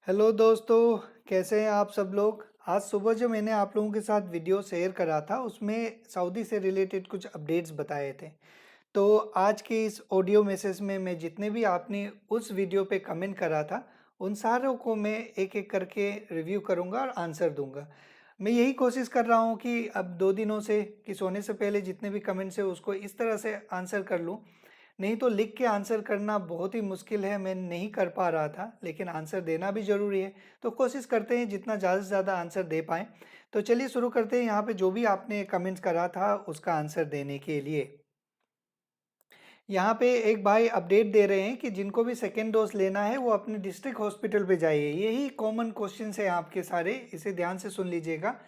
Hello दोस्तों, कैसे हैं आप सब लोग। आज सुबह जो मैंने आप लोगों के साथ वीडियो शेयर करा था उसमें सऊदी से रिलेटेड कुछ अपडेट्स बताए थे। तो आज के इस ऑडियो मैसेज में मैं जितने भी आपने उस वीडियो पे कमेंट करा था उन सारों को मैं एक एक करके रिव्यू करूंगा और आंसर दूंगा। मैं यही कोशिश कर रहा हूँ कि अब 2 दिनों से कि सोने से पहले जितने भी कमेंट्स है उसको इस तरह से आंसर कर लूँ। नहीं तो लिख के आंसर करना बहुत ही मुश्किल है, मैं नहीं कर पा रहा था, लेकिन आंसर देना भी ज़रूरी है। तो कोशिश करते हैं जितना ज़्यादा से ज़्यादा आंसर दे पाएँ। तो चलिए शुरू करते हैं यहाँ पे जो भी आपने कमेंट्स करा था उसका आंसर देने के लिए। यहाँ पे एक भाई अपडेट दे रहे हैं कि जिनको भी सेकेंड डोज लेना है वो अपने डिस्ट्रिक्ट हॉस्पिटल पे जाइए। यही कॉमन क्वेश्चन है आपके सारे, इसे ध्यान से सुन लीजिएगा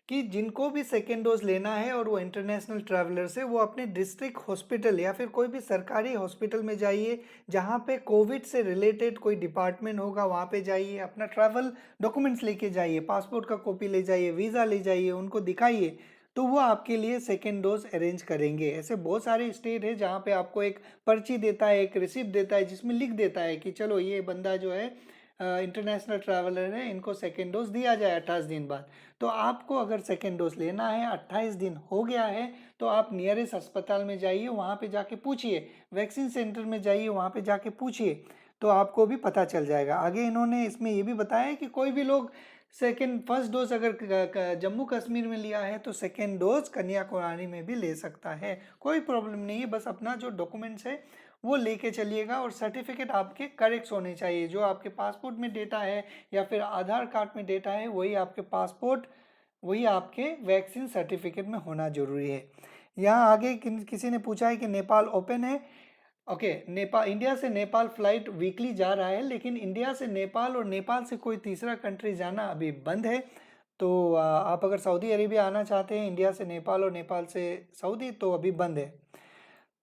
कि जिनको भी सेकेंड डोज लेना है और वो इंटरनेशनल ट्रैवलर्स है वो अपने डिस्ट्रिक्ट हॉस्पिटल या फिर कोई भी सरकारी हॉस्पिटल में जाइए। जहाँ पे कोविड से रिलेटेड कोई डिपार्टमेंट होगा वहाँ पे जाइए, अपना ट्रैवल डॉक्यूमेंट्स लेके जाइए, पासपोर्ट का कॉपी ले जाइए, वीज़ा ले जाइए, उनको दिखाइए। तो वो आपके लिए सेकेंड डोज अरेंज करेंगे। ऐसे बहुत सारे स्टेट है जहाँ पे आपको एक पर्ची देता है, एक रिसिप्ट देता है जिसमें लिख देता है कि चलो ये बंदा जो है इंटरनेशनल ट्रैवलर है, इनको सेकेंड डोज दिया जाए 28 दिन बाद। तो आपको अगर सेकेंड डोज लेना है, 28 दिन हो गया है, तो आप नियरेस्ट अस्पताल में जाइए, वहाँ पे जाके पूछिए, वैक्सीन सेंटर में जाइए, वहाँ पे जाके पूछिए, तो आपको भी पता चल जाएगा। आगे इन्होंने इसमें ये भी बताया है कि कोई भी लोग सेकेंड फर्स्ट डोज अगर जम्मू कश्मीर में लिया है तो सेकेंड डोज कन्याकुमारी में भी ले सकता है, कोई प्रॉब्लम नहीं है। बस अपना जो डॉक्यूमेंट्स है वो लेके चलिएगा और सर्टिफिकेट आपके करेक्ट होने चाहिए। जो आपके पासपोर्ट में डेटा है या फिर आधार कार्ड में डेटा है वही आपके पासपोर्ट, वही आपके वैक्सीन सर्टिफिकेट में होना जरूरी है। यहाँ आगे किसी ने पूछा है कि नेपाल ओपन है। ओके, नेपाल, इंडिया से नेपाल फ्लाइट वीकली जा रहा है, लेकिन इंडिया से नेपाल और नेपाल से कोई तीसरा कंट्री जाना अभी बंद है। तो आप अगर सऊदी अरेबिया आना चाहते हैं इंडिया से नेपाल और नेपाल से सऊदी तो अभी बंद है।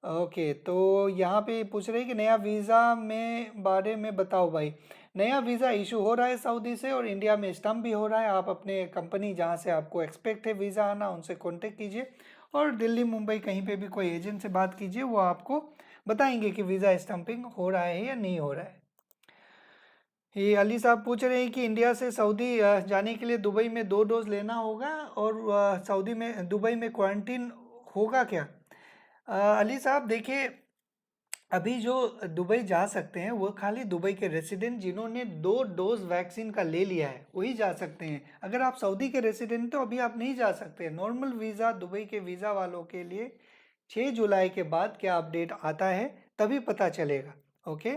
ओके, तो यहाँ पे पूछ रहे हैं कि नया वीज़ा में बारे में बताओ भाई। नया वीज़ा इशू हो रहा है सऊदी से और इंडिया में स्टम्प भी हो रहा है। आप अपने कंपनी जहाँ से आपको एक्सपेक्ट है वीज़ा आना उनसे कांटेक्ट कीजिए और दिल्ली मुंबई कहीं पे भी कोई एजेंट से बात कीजिए, वो आपको बताएंगे कि वीज़ा स्टम्पिंग हो रहा है या नहीं हो रहा है। ये अली साहब पूछ रहे हैं कि इंडिया से सऊदी जाने के लिए दुबई में 2 डोज लेना होगा और सऊदी में दुबई में क्वारंटीन होगा क्या। अली साहब देखिए, अभी जो दुबई जा सकते हैं वो खाली दुबई के रेसिडेंट जिन्होंने 2 डोज वैक्सीन का ले लिया है वही जा सकते हैं। अगर आप सऊदी के रेसिडेंट तो अभी आप नहीं जा सकते। नॉर्मल वीज़ा दुबई के वीज़ा वालों के लिए 6 जुलाई के बाद क्या अपडेट आता है तभी पता चलेगा। ओके,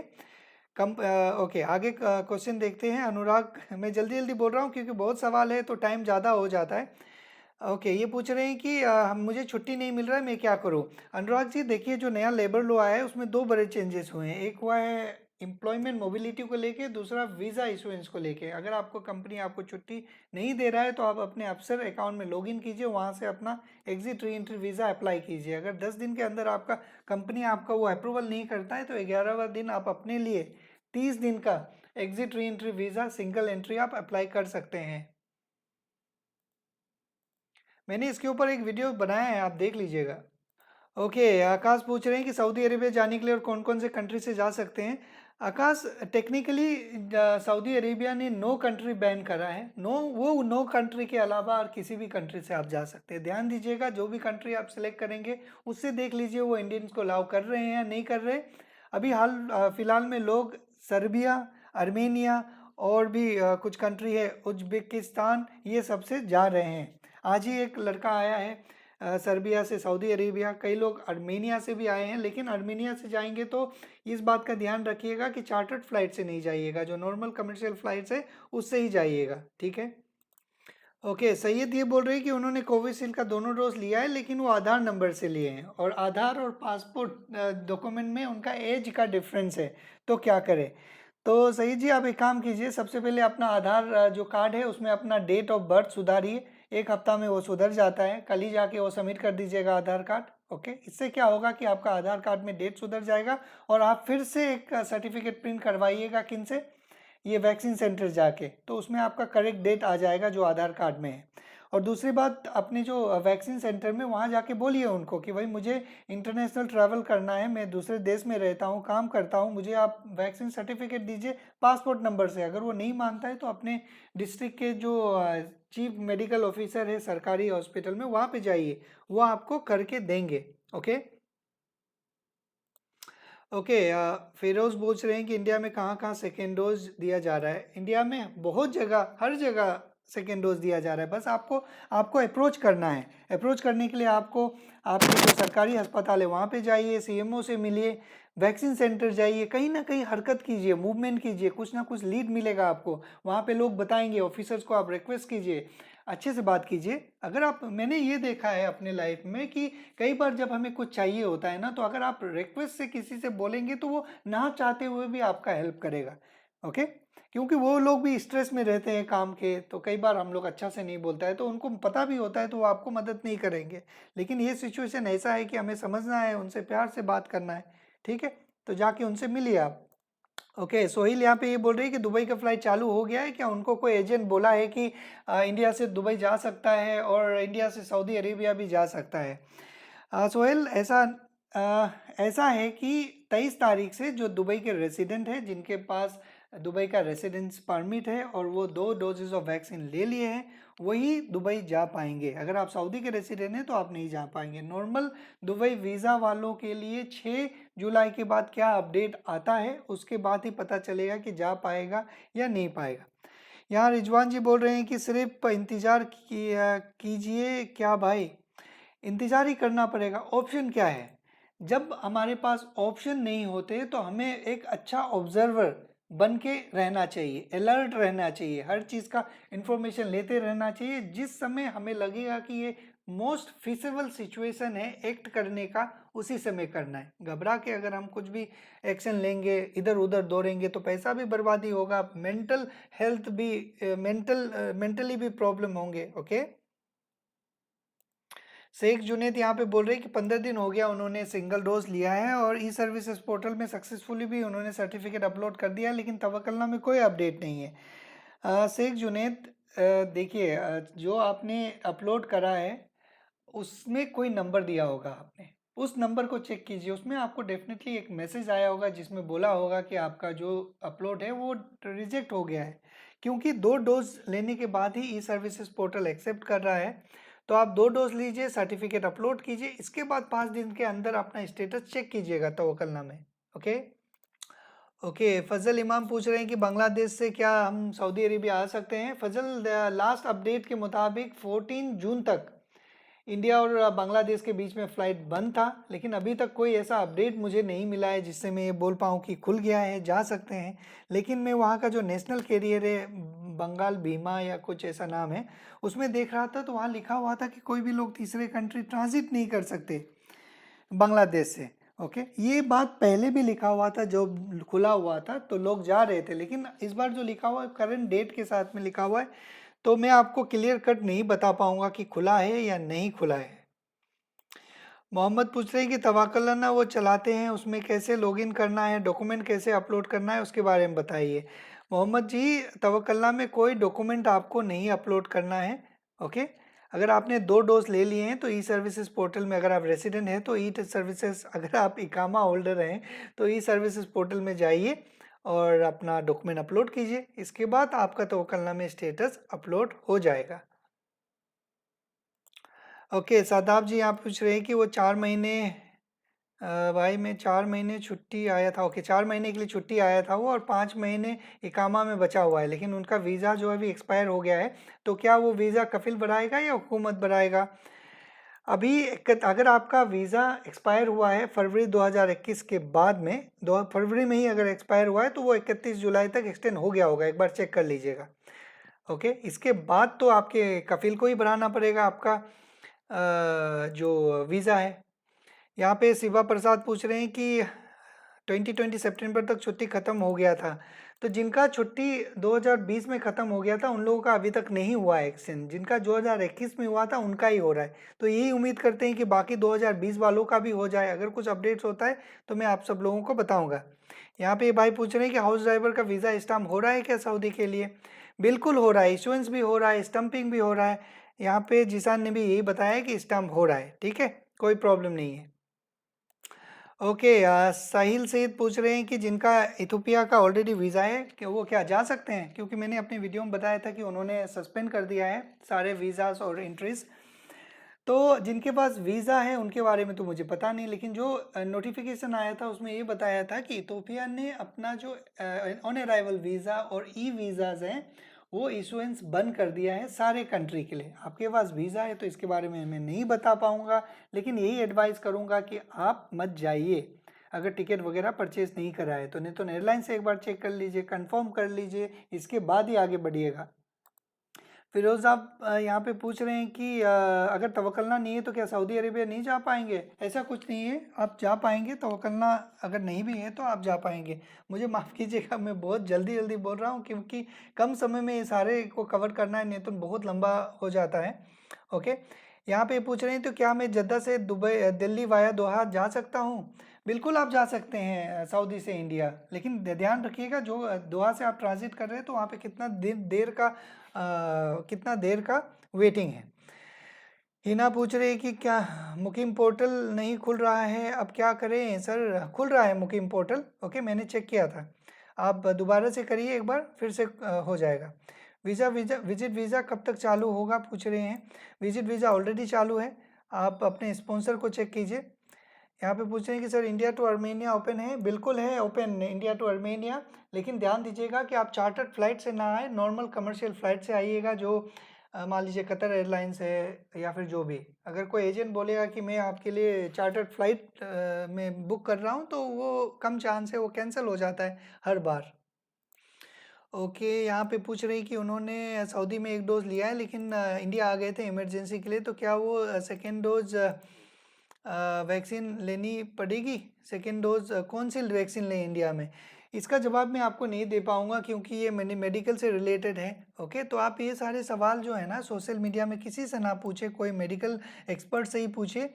ओके, आगे क्वेश्चन देखते हैं। अनुराग, मैं जल्दी जल्दी बोल रहा हूँ क्योंकि बहुत सवाल है तो टाइम ज़्यादा हो जाता है। ओके, ये पूछ रहे हैं कि मुझे छुट्टी नहीं मिल रहा है, मैं क्या करूं। अनुराग जी देखिए, जो नया लेबर लॉ आया है उसमें 2 बड़े चेंजेस हुए हैं। एक हुआ है एम्प्लॉयमेंट मोबिलिटी को लेके, दूसरा वीज़ा इशुएंस को लेके। अगर आपको कंपनी आपको छुट्टी नहीं दे रहा है तो आप अपने अफसर अकाउंट में लॉगिन कीजिए, वहाँ से अपना exit re entry visa apply कीजिए। अगर 10 दिन के अंदर आपका कंपनी आपका वो अप्रूवल नहीं करता है तो 11वां दिन आप अपने लिए 30 दिन का exit re entry visa single entry आप अप्लाई कर सकते हैं। मैंने इसके ऊपर एक वीडियो बनाया है, आप देख लीजिएगा। ओके, आकाश पूछ रहे हैं कि सऊदी अरेबिया जाने के लिए और कौन कौन से कंट्री से जा सकते हैं। आकाश, टेक्निकली सऊदी अरेबिया ने नो कंट्री बैन करा है। वो नो कंट्री के अलावा और किसी भी कंट्री से आप जा सकते हैं। ध्यान दीजिएगा, जो भी कंट्री आप सिलेक्ट करेंगे उससे देख लीजिए वो इंडियंस को अलाउ कर रहे हैं या नहीं कर रहे। अभी फिलहाल में लोग सर्बिया, अर्मेनिया और भी कुछ कंट्री है, उज्बेकिस्तान, ये सबसे जा रहे हैं। आज ही एक लड़का आया है सर्बिया से सऊदी अरेबिया। कई लोग अर्मेनिया से भी आए हैं, लेकिन अर्मेनिया से जाएंगे तो इस बात का ध्यान रखिएगा कि चार्टर्ड फ्लाइट से नहीं जाइएगा, जो नॉर्मल कमर्शियल फ्लाइट्स है उससे ही जाइएगा, ठीक है। ओके, सैयद ये बोल रहे हैं कि उन्होंने कोविशील्ड का दोनों डोज लिया है लेकिन वो आधार नंबर से लिए हैं और आधार और पासपोर्ट डॉक्यूमेंट में उनका एज का डिफरेंस है, तो क्या करें। तो सही जी, आप एक काम कीजिए, सबसे पहले अपना आधार जो कार्ड है उसमें अपना डेट ऑफ बर्थ सुधारिए। 1 हफ्ता में वो सुधर जाता है, कल ही जाके वो सबमिट कर दीजिएगा आधार कार्ड। ओके, इससे क्या होगा कि आपका आधार कार्ड में डेट सुधर जाएगा और आप फिर से एक सर्टिफिकेट प्रिंट करवाइएगा, किन से, ये वैक्सीन सेंटर जाके, तो उसमें आपका करेक्ट डेट आ जाएगा जो आधार कार्ड में है। और दूसरी बात, अपने जो वैक्सीन सेंटर में वहाँ जाके बोलिए उनको कि भाई मुझे इंटरनेशनल ट्रैवल करना है, मैं दूसरे देश में रहता हूँ, काम करता हूँ, मुझे आप वैक्सीन सर्टिफिकेट दीजिए पासपोर्ट नंबर से। अगर वो नहीं मानता है तो अपने डिस्ट्रिक्ट के जो चीफ मेडिकल ऑफिसर है सरकारी हॉस्पिटल में, वहाँ पे जाइए, वो आपको करके देंगे। ओके। ओके, फिरोज पूछ रहे हैं कि इंडिया में कहाँ कहाँ सेकेंड डोज दिया जा रहा है। इंडिया में बहुत जगह, हर जगह सेकेंड डोज दिया जा रहा है। बस आपको आपको अप्रोच करना है। अप्रोच करने के लिए आपको आपके जो सरकारी अस्पताल है वहाँ पे जाइए, सीएमओ से मिलिए, वैक्सीन सेंटर जाइए, कहीं ना कहीं हरकत कीजिए, मूवमेंट कीजिए, कुछ ना कुछ लीड मिलेगा आपको। वहाँ पे लोग बताएंगे, ऑफिसर्स को आप रिक्वेस्ट कीजिए, अच्छे से बात कीजिए। अगर आप, मैंने ये देखा है अपने लाइफ में कि कई बार जब हमें कुछ चाहिए होता है ना, तो अगर आप रिक्वेस्ट से किसी से बोलेंगे तो वो ना चाहते हुए भी आपका हेल्प करेगा। ओके। क्योंकि वो लोग भी स्ट्रेस में रहते हैं काम के, तो कई बार हम लोग अच्छा से नहीं बोलता है, तो उनको पता भी होता है तो वो आपको मदद नहीं करेंगे। लेकिन ये सिचुएशन ऐसा है कि हमें समझना है, उनसे प्यार से बात करना है। ठीक है, तो जाके उनसे मिलिए आप। ओके, सोहिल यहाँ पे ये बोल रही है कि दुबई का फ्लाइट चालू हो गया है क्या? उनको कोई एजेंट बोला है कि इंडिया से दुबई जा सकता है और इंडिया से सऊदी अरेबिया भी जा सकता है? सोहेल, ऐसा है कि 23 तारीख से जो दुबई के रेसिडेंट हैं, जिनके पास दुबई का रेसिडेंस परमिट है और वो 2 डोजेज ऑफ वैक्सीन ले लिए हैं, वही दुबई जा पाएंगे। अगर आप सऊदी के रेसिडेंट हैं तो आप नहीं जा पाएंगे। नॉर्मल दुबई वीज़ा वालों के लिए 6 जुलाई के बाद क्या अपडेट आता है, उसके बाद ही पता चलेगा कि जा पाएगा या नहीं पाएगा। यहाँ रिजवान जी बोल रहे हैं कि सिर्फ इंतज़ार कीजिए क्या भाई? इंतज़ार ही करना पड़ेगा, ऑप्शन क्या है? जब हमारे पास ऑप्शन नहीं होते तो हमें एक अच्छा ऑब्जर्वर बन के रहना चाहिए, अलर्ट रहना चाहिए, हर चीज़ का इंफॉर्मेशन लेते रहना चाहिए। जिस समय हमें लगेगा कि ये मोस्ट फिजिबल सिचुएशन है एक्ट करने का, उसी समय करना है। घबरा के अगर हम कुछ भी एक्शन लेंगे, इधर उधर दौड़ेंगे, तो पैसा भी बर्बादी होगा, मेंटल हेल्थ भी, मेंटली भी प्रॉब्लम होंगे। ओके। शेख जुनेद यहाँ पे बोल रहे हैं कि 15 दिन हो गया उन्होंने सिंगल डोज लिया है और ई सर्विसेज पोर्टल में सक्सेसफुली भी उन्होंने सर्टिफिकेट अपलोड कर दिया है, लेकिन तवक्कलना में कोई अपडेट नहीं है। शेख जुनेद, देखिए, जो आपने अपलोड करा है उसमें कोई नंबर दिया होगा आपने, उस नंबर को चेक कीजिए। उसमें आपको डेफिनेटली एक मैसेज आया होगा जिसमें बोला होगा कि आपका जो अपलोड है वो रिजेक्ट हो गया है। क्योंकि 2 डोज लेने के बाद ही ई सर्विसेज पोर्टल एक्सेप्ट कर रहा है। तो आप 2 डोज लीजिए, सर्टिफिकेट अपलोड कीजिए, इसके बाद 5 दिन के अंदर अपना स्टेटस चेक कीजिएगा तवक्कलना में। ओके। ओके, फजल इमाम पूछ रहे हैं कि बांग्लादेश से क्या हम सऊदी अरेबिया आ सकते हैं? फजल, लास्ट अपडेट के मुताबिक 14 जून तक इंडिया और बांग्लादेश के बीच में फ़्लाइट बंद था, लेकिन अभी तक कोई ऐसा अपडेट मुझे नहीं मिला है जिससे मैं ये बोल पाऊँ कि खुल गया है, जा सकते हैं। लेकिन मैं वहाँ का जो नेशनल कैरियर है, बंगाल बीमा या कुछ ऐसा नाम है, उसमें देख रहा था, तो वहाँ लिखा हुआ था कि कोई भी लोग तीसरे कंट्री ट्रांजिट नहीं कर सकते बांग्लादेश से। ओके, ये बात पहले भी लिखा हुआ था, जो खुला हुआ था तो लोग जा रहे थे, लेकिन इस बार जो लिखा हुआ है करंट डेट के साथ में लिखा हुआ है, तो मैं आपको क्लियर कट नहीं बता पाऊंगा कि खुला है या नहीं खुला है। मोहम्मद पूछ रहे हैं कि तवाक्लना वो चलाते हैं, उसमें कैसे लॉगिन करना है, डॉक्यूमेंट कैसे अपलोड करना है, उसके बारे में बताइए। मोहम्मद जी, तवक्लना में कोई डॉक्यूमेंट आपको नहीं अपलोड करना है। ओके। अगर आपने 2 डोज ले लिए हैं तो ई सर्विसेज पोर्टल में, अगर आप रेसिडेंट हैं तो ई सर्विसेज, अगर आप इकामा होल्डर हैं तो ई सर्विसेज पोर्टल में जाइए और अपना डॉक्यूमेंट अपलोड कीजिए। इसके बाद आपका तवक्लना में स्टेटस अपलोड हो जाएगा। ओके, शादाब जी आप पूछ रहे हैं कि वो 4 महीने, भाई मैं 4 महीने छुट्टी आया था। ओके, 4 महीने के लिए छुट्टी आया था वो, और 5 महीने इकामा में बचा हुआ है, लेकिन उनका वीज़ा जो है अभी एक्सपायर हो गया है। तो क्या वो वीज़ा कफिल बढ़ाएगा या हुकूमत बढ़ाएगा? अभी अगर आपका वीज़ा एक्सपायर हुआ है फरवरी 2021 के बाद में, 2 फरवरी में ही अगर एक्सपायर हुआ है, तो वो 31 जुलाई तक एक्सटेंड हो गया होगा, एक बार चेक कर लीजिएगा। ओके, इसके बाद तो आपके कफिल को ही भराना पड़ेगा आपका जो वीज़ा है। यहाँ पे शिवा प्रसाद पूछ रहे हैं कि 2020 सितंबर तक छुट्टी ख़त्म हो गया था, तो जिनका छुट्टी 2020 में ख़त्म हो गया था उन लोगों का अभी तक नहीं हुआ है एक्सटेंड, जिनका 2021 में हुआ था उनका ही हो रहा है। तो यही उम्मीद करते हैं कि बाकी 2020 वालों का भी हो जाए। अगर कुछ अपडेट्स होता है तो मैं आप सब लोगों को बताऊँगा। यहाँ पे ये भाई पूछ रहे हैं कि हाउस ड्राइवर का वीज़ा स्टाम्प हो रहा है क्या सऊदी के लिए? बिल्कुल हो रहा है, इशुएंस भी हो रहा है, स्टम्पिंग भी हो रहा है। यहाँ पे जिसान ने भी यही बताया कि स्टैम्प हो रहा है, ठीक है, कोई प्रॉब्लम नहीं है। ओके, साहिल सईद पूछ रहे हैं कि जिनका इथोपिया का ऑलरेडी वीज़ा है कि वो क्या जा सकते हैं, क्योंकि मैंने अपनी वीडियो में बताया था कि उन्होंने सस्पेंड कर दिया है सारे वीज़ास और एंट्रीज। तो जिनके पास वीज़ा है उनके बारे में तो मुझे पता नहीं, लेकिन जो नोटिफिकेशन आया था उसमें ये बताया था कि इथोपिया ने अपना जो ऑन अराइवल वीज़ा और ई वीज़ाज हैं वो इशुएंस बंद कर दिया है सारे कंट्री के लिए। आपके पास वीज़ा है तो इसके बारे में मैं नहीं बता पाऊंगा, लेकिन यही एडवाइस करूंगा कि आप मत जाइए अगर टिकट वगैरह परचेज नहीं करा है तो। नहीं तो एयरलाइन से एक बार चेक कर लीजिए, कंफर्म कर लीजिए, इसके बाद ही आगे बढ़िएगा। फिरोज आप यहाँ पे पूछ रहे हैं कि अगर तवक्कलना नहीं है तो क्या सऊदी अरेबिया नहीं जा पाएंगे? ऐसा कुछ नहीं है, आप जा पाएंगे। तवक्कलना अगर नहीं भी है तो आप जा पाएंगे। मुझे माफ़ कीजिएगा, मैं बहुत जल्दी जल्दी बोल रहा हूँ क्योंकि कम समय में ये सारे को कवर करना है, नहीं तो बहुत लंबा हो जाता है। ओके, यहाँ पे पूछ रहे हैं तो क्या मैं जद्दा से दुबई दिल्ली वाया दोहा जा सकता हूँ? बिल्कुल आप जा सकते हैं सऊदी से इंडिया, लेकिन ध्यान रखिएगा जो दोहा से आप ट्रांजिट कर रहे हैं तो वहाँ पे कितना कितना देर का वेटिंग है। हिना पूछ रही है कि क्या मुकीम पोर्टल नहीं खुल रहा है, अब क्या करें? सर खुल रहा है मुकीम पोर्टल, ओके, मैंने चेक किया था। आप दोबारा से करिए एक बार, फिर से हो जाएगा। विजिट वीज़ा कब तक चालू होगा पूछ रहे हैं। विजिट वीज़ा ऑलरेडी चालू है, आप अपने स्पॉन्सर को चेक कीजिए। यहाँ पे पूछ रहे हैं कि sir India to Armenia open है? बिल्कुल है ओपन इंडिया टू आर्मेनिया, लेकिन ध्यान दीजिएगा कि आप चार्टर्ड फ्लाइट से ना आए, नॉर्मल कमर्शियल फ्लाइट से आइएगा, जो मान लीजिए कतर एयरलाइंस है या फिर जो भी। अगर कोई एजेंट बोलेगा कि मैं आपके लिए चार्टर्ड फ्लाइट में बुक कर रहा हूँ तो वो कम चांस है, वो कैंसिल हो जाता है हर बार। ओके, यहाँ पे पूछ रही कि उन्होंने सऊदी में एक डोज लिया है लेकिन इंडिया आ गए थे इमरजेंसी के लिए, तो क्या वो सेकेंड डोज वैक्सीन लेनी पड़ेगी? सेकेंड डोज कौन सी वैक्सीन लें इंडिया में? इसका जवाब मैं आपको नहीं दे पाऊंगा क्योंकि ये मैंने मेडिकल से रिलेटेड है। ओके, तो आप ये सारे सवाल जो है ना सोशल मीडिया में किसी से ना पूछे, कोई मेडिकल एक्सपर्ट से ही पूछे।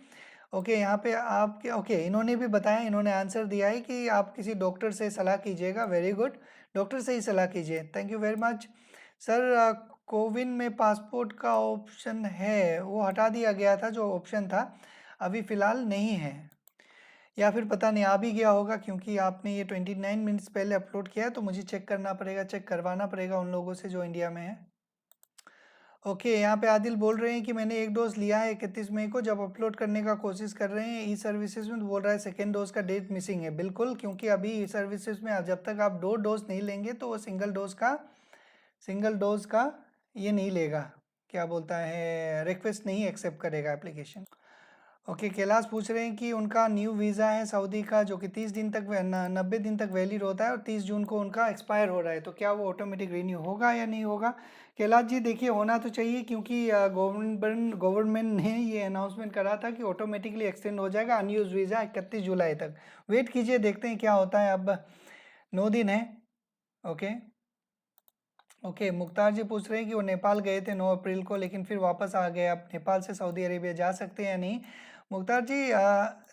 ओके, यहाँ पे आप ओके, इन्होंने भी बताया, इन्होंने आंसर दिया है कि आप किसी डॉक्टर से सलाह कीजिएगा। वेरी गुड, डॉक्टर से ही सलाह कीजिए। Thank you very much. Sir CoWIN में पासपोर्ट का ऑप्शन है, वो हटा दिया गया था जो ऑप्शन था, अभी फ़िलहाल नहीं है, या फिर पता नहीं आ भी गया होगा क्योंकि आपने ये 29 मिनट्स पहले अपलोड किया है, तो मुझे चेक करना पड़ेगा, चेक करवाना पड़ेगा उन लोगों से जो इंडिया में है। ओके, यहाँ पे आदिल बोल रहे हैं कि मैंने एक डोज लिया है 31 मई को, जब अपलोड करने का कोशिश कर रहे हैं ई सर्विसेज में तो बोल रहा है सेकेंड डोज का डेट मिसिंग है। बिल्कुल, क्योंकि अभी ई सर्विसेज में जब तक आप 2 डोज नहीं लेंगे तो वो सिंगल डोज का ये नहीं लेगा, क्या बोलता है, रिक्वेस्ट नहीं एक्सेप्ट करेगा एप्लीकेशन। ओके, कैलाश पूछ रहे हैं कि उनका न्यू वीज़ा है सऊदी का जो कि 30 दिन तक 90 दिन तक वैलिड होता है और 30 जून को उनका एक्सपायर हो रहा है, तो क्या वो ऑटोमेटिक रिन्यू होगा या नहीं होगा? कैलाश जी देखिए, होना तो चाहिए क्योंकि गवर्नमेंट ने ये अनाउंसमेंट करा था कि ऑटोमेटिकली एक्सटेंड हो जाएगा अनयूज वीज़ा 31 जुलाई तक। वेट कीजिए, देखते हैं क्या होता है। अब 9 दिन है। ओके ओके, मुख्तार जी पूछ रहे हैं कि वो नेपाल गए थे 9 अप्रैल को लेकिन फिर वापस आ गए, अब नेपाल से सऊदी अरेबिया जा सकते हैं या नहीं? मुख्तार जी,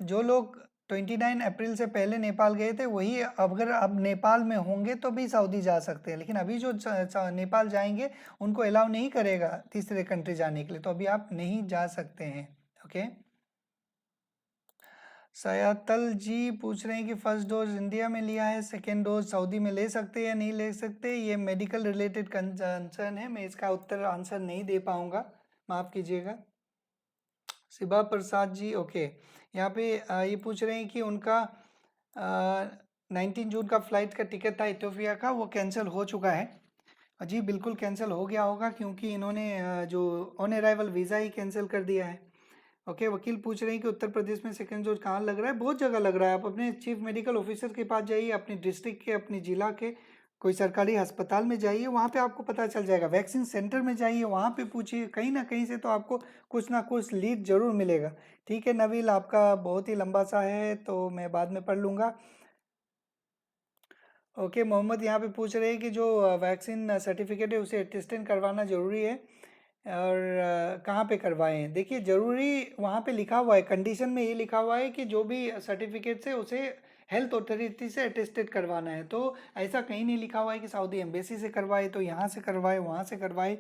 जो लोग 29 अप्रैल से पहले नेपाल गए थे वही अगर अब नेपाल में होंगे तो भी सऊदी जा सकते हैं, लेकिन अभी जो नेपाल जाएंगे उनको अलाउ नहीं करेगा तीसरे कंट्री जाने के लिए, तो अभी आप नहीं जा सकते हैं। ओके, सयातल जी पूछ रहे हैं कि फर्स्ट डोज इंडिया में लिया है, सेकेंड डोज सऊदी में ले सकते हैं या नहीं ले सकते? ये मेडिकल रिलेटेड कंसर्न है, मैं इसका उत्तर आंसर नहीं दे पाऊंगा, माफ़ कीजिएगा। शिवा प्रसाद जी, ओके, यहाँ पे ये पूछ रहे हैं कि उनका 19 जून का फ्लाइट का टिकट था इथोपिया का, वो कैंसिल हो चुका है। जी बिल्कुल कैंसिल हो गया होगा क्योंकि इन्होंने जो on arrival visa he cancel कर दिया है। ओके, वकील पूछ रहे हैं कि उत्तर प्रदेश में सेकंड डोज कहाँ लग रहा है? बहुत जगह लग रहा है, आप अपने चीफ मेडिकल ऑफिसर के पास जाइए, अपनी डिस्ट्रिक्ट के, अपनी जिला के कोई सरकारी अस्पताल में जाइए, वहाँ पे आपको पता चल जाएगा। वैक्सीन सेंटर में जाइए, वहाँ पे पूछिए, कहीं ना कहीं से तो आपको कुछ ना कुछ लीड जरूर मिलेगा। ठीक है नबील, आपका बहुत ही लंबा सा है तो मैं बाद में पढ़ लूँगा। ओके, मोहम्मद यहाँ पे पूछ रहे हैं कि जो वैक्सीन सर्टिफिकेट है उसे अटेस्टेड करवाना ज़रूरी है और कहाँ पे करवाएं? देखिए, ज़रूरी वहाँ पे लिखा हुआ है, कंडीशन में ये लिखा हुआ है कि जो भी सर्टिफिकेट से उसे हेल्थ अथॉरिटी से अटेस्टेड करवाना है, तो ऐसा कहीं नहीं लिखा हुआ है कि सऊदी एम्बेसी से करवाए, तो यहाँ से करवाए वहाँ से करवाए।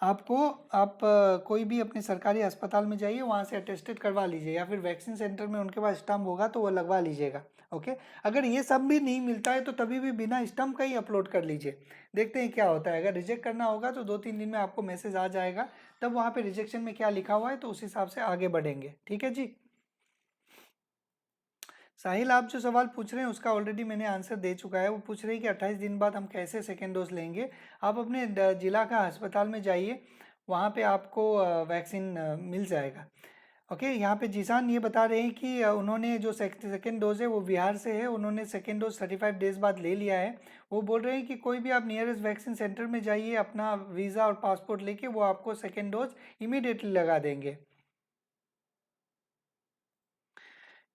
आपको आप कोई भी अपने सरकारी अस्पताल में जाइए, वहाँ से अटेस्टेड करवा लीजिए, या फिर वैक्सीन सेंटर में उनके पास स्टम्प होगा तो वो लगवा लीजिएगा। ओके, अगर ये सब भी नहीं मिलता है तो तभी भी बिना स्टम्प का ही अपलोड कर लीजिए, देखते हैं क्या होता है। अगर रिजेक्ट करना होगा तो 2-3 दिन में आपको मैसेज आ जाएगा, तब वहाँ पे रिजेक्शन में क्या लिखा हुआ है तो उस हिसाब से आगे बढ़ेंगे। ठीक है जी। साहिल, आप जो सवाल पूछ रहे हैं उसका ऑलरेडी मैंने आंसर दे चुका है। वो पूछ रहे हैं कि 28 दिन बाद हम कैसे सेकेंड डोज लेंगे। आप अपने जिला का अस्पताल में जाइए, वहाँ पे आपको वैक्सीन मिल जाएगा। ओके, यहाँ पे जीसान ये बता रहे हैं कि उन्होंने जो सेकेंड डोज है वो बिहार से है, उन्होंने सेकेंड डोज 35 डेज बाद ले लिया है। वो बोल रहे हैं कि कोई भी आप नियरेस्ट वैक्सीन सेंटर में जाइए, अपना वीज़ा और पासपोर्ट लेके, वो आपको सेकेंड डोज इमीडिएटली लगा देंगे।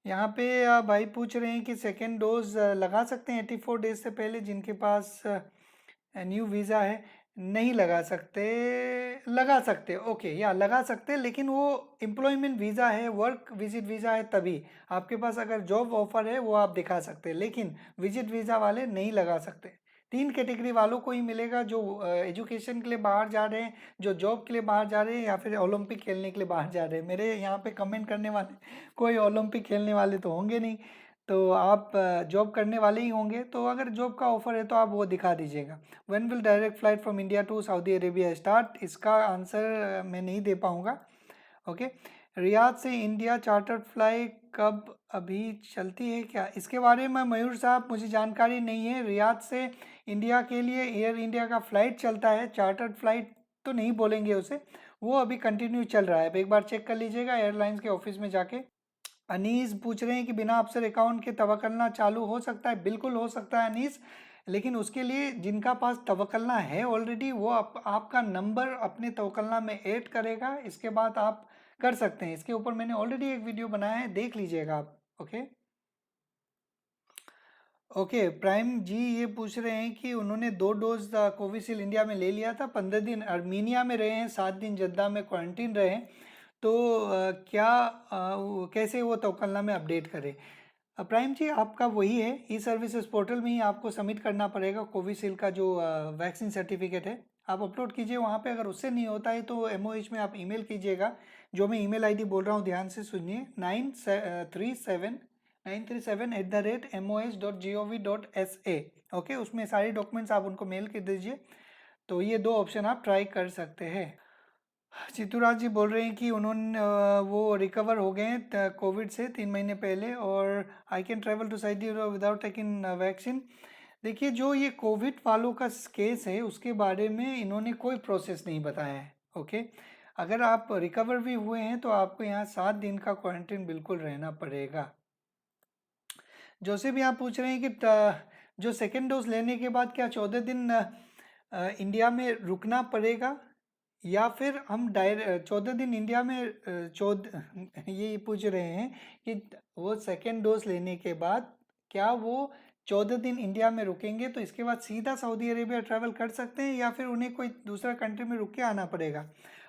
यहाँ पे भाई पूछ रहे हैं कि सेकेंड डोज लगा सकते हैं 84 डेज से पहले जिनके पास न्यू वीज़ा है। नहीं लगा सकते, लगा सकते, ओके, या लगा सकते, लेकिन वो एम्प्लॉयमेंट वीज़ा है, वर्क विजिट वीज़ा है, तभी आपके पास अगर जॉब ऑफर है वो आप दिखा सकते हैं, लेकिन विजिट वीज़ा वाले नहीं लगा सकते। 3 कैटेगरी वालों को ही मिलेगा, जो एजुकेशन के लिए बाहर जा रहे हैं, जो जॉब के लिए बाहर जा रहे हैं, या फिर ओलंपिक खेलने के लिए बाहर जा रहे हैं। मेरे यहाँ पे कमेंट करने वाले कोई ओलंपिक खेलने वाले तो होंगे नहीं, तो आप जॉब करने वाले ही होंगे। तो अगर जॉब का ऑफर है तो आप वो दिखा दीजिएगा। When will direct flight from India to Saudi Arabia start, इसका आंसर मैं नहीं दे पाऊँगा। ओके, रियाद से इंडिया चार्टर्ड फ्लाई कब अभी चलती है क्या, इसके बारे में मयूर साहब मुझे जानकारी नहीं है। रियाद से इंडिया के लिए एयर इंडिया का फ़्लाइट चलता है, चार्टर्ड फ्लाइट तो नहीं बोलेंगे उसे, वो अभी कंटिन्यू चल रहा है। एक बार चेक कर लीजिएगा एयरलाइंस के ऑफिस में जाके। अनीस पूछ रहे हैं कि बिना अफसर अकाउंट के तवक्कलना चालू हो सकता है। बिल्कुल हो सकता है अनीस, लेकिन उसके लिए जिनका पास तवक्कलना है ऑलरेडी, वो आपका नंबर अपने तवक्कलना में ऐड करेगा, इसके बाद आप कर सकते हैं। इसके ऊपर मैंने ऑलरेडी एक वीडियो बनाया है, देख लीजिएगा आप। ओके ओके, प्राइम जी ये पूछ रहे हैं कि उन्होंने 2 डोज कोविशील्ड इंडिया में ले लिया था, 15 दिन अर्मीनिया में रहे हैं, 7 दिन जद्दा में क्वारंटीन रहे हैं, तो क्या कैसे वो तवक्लना में अपडेट करें। प्राइम जी आपका वही है, ई सर्विसेज पोर्टल में ही आपको सबमिट करना पड़ेगा कोविशील्ड का जो वैक्सीन सर्टिफिकेट है, आप अपलोड कीजिए वहाँ पे। अगर उससे नहीं होता है तो MOH में आप ईमेल कीजिएगा, जो मैं ईमेल ID बोल रहा हूँ ध्यान से सुनिए, 937 ओके, उसमें सारे डॉक्यूमेंट्स आप उनको मेल कर दीजिए। तो ये 2 ऑप्शन आप ट्राई कर सकते हैं। चित्तूराज जी बोल रहे हैं कि उन्होंने वो रिकवर हो गए हैं कोविड से 3 महीने पहले, और I can travel to Saudi without taking vaccine. देखिए, जो ये कोविड वालों का केस है उसके बारे में इन्होंने कोई प्रोसेस नहीं बताया है। ओके, अगर आप रिकवर भी हुए हैं तो आपको यहाँ 7 दिन का क्वारंटीन बिल्कुल रहना पड़ेगा। जोसे भी आप पूछ रहे हैं कि जो सेकेंड डोज लेने के बाद क्या 14 दिन इंडिया में रुकना पड़ेगा, या फिर हम 14 दिन इंडिया में 14 ये पूछ रहे हैं कि वो सेकेंड डोज लेने के बाद क्या वो 14 दिन इंडिया में रुकेंगे तो इसके बाद सीधा सऊदी अरेबिया ट्रैवल कर सकते हैं, या फिर उन्हें कोई दूसरा कंट्री में रुक के आना पड़ेगा।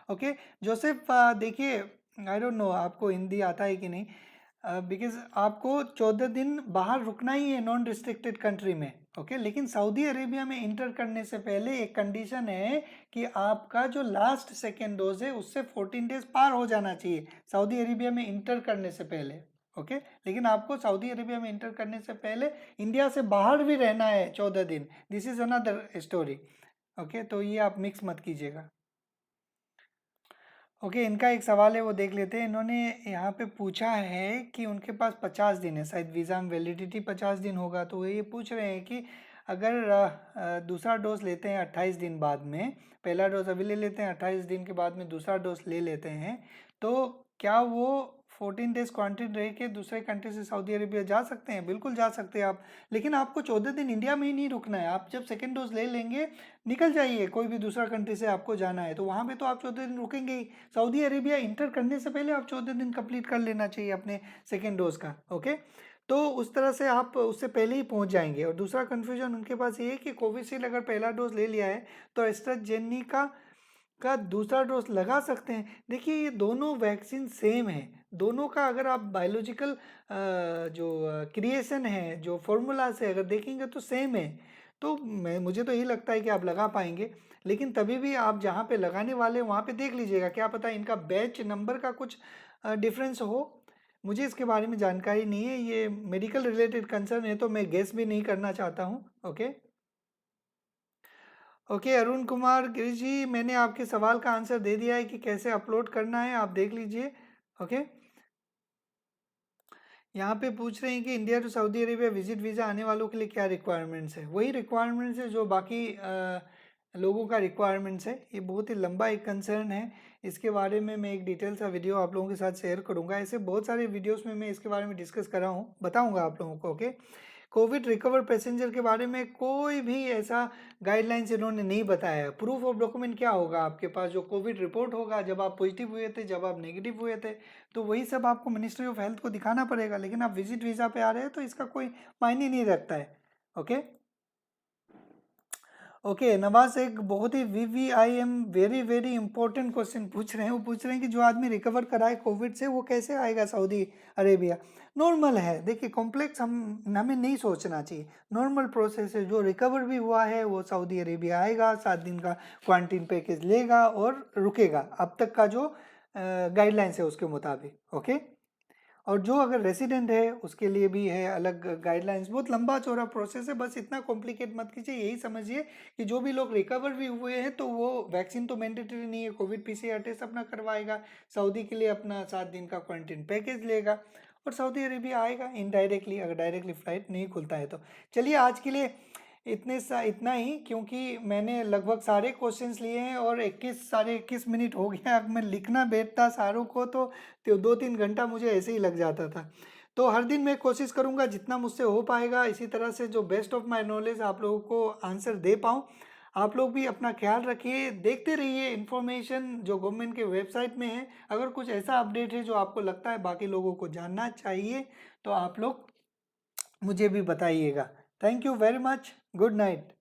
ओके जोसेफ, देखिए, आई डोंट नो आपको हिंदी आता है कि नहीं, बिकॉज आपको 14 दिन बाहर रुकना ही है नॉन रिस्ट्रिक्टेड कंट्री में। ओके, लेकिन सऊदी अरेबिया में इंटर करने से पहले एक कंडीशन है कि आपका जो लास्ट सेकेंड डोज है उससे 14 डेज पार हो जाना चाहिए सऊदी अरेबिया में इंटर करने से पहले। ओके, लेकिन आपको सऊदी अरेबिया में इंटर करने से पहले इंडिया से बाहर भी रहना है 14 दिन, this is another story. Okay, तो ये आप मिक्स मत कीजिएगा। ओके, इनका एक सवाल है वो देख लेते हैं। इन्होंने यहाँ पे पूछा है कि उनके पास 50 दिन है, शायद वीज़ा में वैलिडिटी 50 दिन होगा, तो ये पूछ रहे हैं कि अगर दूसरा डोज लेते हैं 28 दिन बाद में, पहला डोज अभी ले लेते हैं, 28 दिन के बाद में दूसरा डोज ले लेते हैं, तो क्या वो 14 डेज क्वारंटीन रह के दूसरे कंट्री से सऊदी अरेबिया जा सकते हैं? बिल्कुल जा सकते हैं आप, लेकिन आपको 14 दिन इंडिया में ही नहीं रुकना है। आप जब सेकेंड डोज ले लेंगे निकल जाइए, कोई भी दूसरा कंट्री से आपको जाना है तो वहाँ पे तो आप 14 दिन रुकेंगे ही। सऊदी अरेबिया इंटर करने से पहले आप 14 दिन कंप्लीट कर लेना चाहिए अपने सेकेंड डोज का। ओके, तो उस तरह से आप उससे पहले ही पहुँच जाएंगे। और दूसरा कन्फ्यूजन उनके पास ये है कि कोविशील्ड अगर पहला डोज ले लिया है तो एस्ट्राजेनेका का दूसरा डोज लगा सकते हैं। देखिए, ये दोनों वैक्सीन सेम है, दोनों का अगर आप बायोलॉजिकल जो क्रिएशन है, जो फॉर्मूला से अगर देखेंगे तो सेम है। तो मुझे तो यही लगता है कि आप लगा पाएंगे, लेकिन तभी भी आप जहाँ पे लगाने वाले वहाँ पे देख लीजिएगा, क्या पता इनका बैच नंबर का कुछ डिफरेंस हो। मुझे इसके बारे में जानकारी नहीं है, ये मेडिकल रिलेटेड कंसर्न है तो मैं गेस भी नहीं करना चाहता हूँ। ओके ओके अरुण कुमार गिरी जी, मैंने आपके सवाल का आंसर दे दिया है कि कैसे अपलोड करना है, आप देख लीजिए। ओके यहाँ पे पूछ रहे हैं कि India to Saudi Arabia visit visa आने वालों के लिए क्या रिक्वायरमेंट्स है। वही रिक्वायरमेंट्स है जो बाकी लोगों का रिक्वायरमेंट्स है। ये बहुत ही लंबा एक कंसर्न है, इसके बारे में मैं एक डिटेल सा वीडियो आप लोगों के साथ शेयर करूंगा। ऐसे बहुत सारे वीडियोस में मैं इसके बारे में डिस्कस कर रहा हूँ, बताऊंगा आप लोगों को। ओके कोविड रिकवर पैसेंजर के बारे में कोई भी ऐसा गाइडलाइंस इन्होंने नहीं बताया है। प्रूफ ऑफ डॉक्यूमेंट क्या होगा आपके पास, जो कोविड रिपोर्ट होगा जब आप पॉजिटिव हुए थे, जब आप नेगेटिव हुए थे, तो वही सब आपको मिनिस्ट्री ऑफ हेल्थ को दिखाना पड़ेगा। लेकिन आप विजिट वीज़ा पे आ रहे हैं तो इसका कोई मायने नहीं रखता है। ओके ओके नवाज एक बहुत ही VVIM very very important question पूछ रहे हैं। वो पूछ रहे हैं कि जो आदमी रिकवर कराए कोविड से वो कैसे आएगा सऊदी अरेबिया। नॉर्मल है, देखिए कॉम्प्लेक्स हमें नहीं सोचना चाहिए, नॉर्मल प्रोसेस है। जो रिकवर भी हुआ है वो सऊदी अरेबिया आएगा, 7 दिन का क्वारंटीन पैकेज लेगा और रुकेगा, अब तक का जो गाइडलाइंस है उसके मुताबिक। ओके और जो अगर रेसिडेंट है उसके लिए भी है अलग गाइडलाइंस। बहुत लंबा चौड़ा प्रोसेस है, बस इतना कॉम्प्लिकेट मत कीजिए। यही समझिए कि जो भी लोग रिकवर भी हुए हैं तो वो वैक्सीन तो मैंडेटरी नहीं है, कोविड PCR टेस्ट अपना करवाएगा, सऊदी के लिए अपना 7 दिन का क्वारंटीन पैकेज लेगा और सऊदी अरेबिया आएगा इनडायरेक्टली, अगर डायरेक्टली फ्लाइट नहीं खुलता है तो। चलिए आज के लिए इतना ही, क्योंकि मैंने लगभग सारे क्वेश्चंस लिए हैं और 21 साढ़े 21 मिनट हो गया। अब मैं लिखना बैठता सारों को तो 2-3 घंटा मुझे ऐसे ही लग जाता था। तो हर दिन मैं कोशिश करूंगा जितना मुझसे हो पाएगा इसी तरह से जो बेस्ट ऑफ माय नॉलेज आप लोगों को आंसर दे पाऊँ। आप लोग भी अपना ख्याल रखिए, देखते रहिए इन्फॉर्मेशन जो गवर्नमेंट के वेबसाइट में है। अगर कुछ ऐसा अपडेट है जो आपको लगता है बाकी लोगों को जानना चाहिए तो आप लोग मुझे भी बताइएगा। Thank you very much, good night.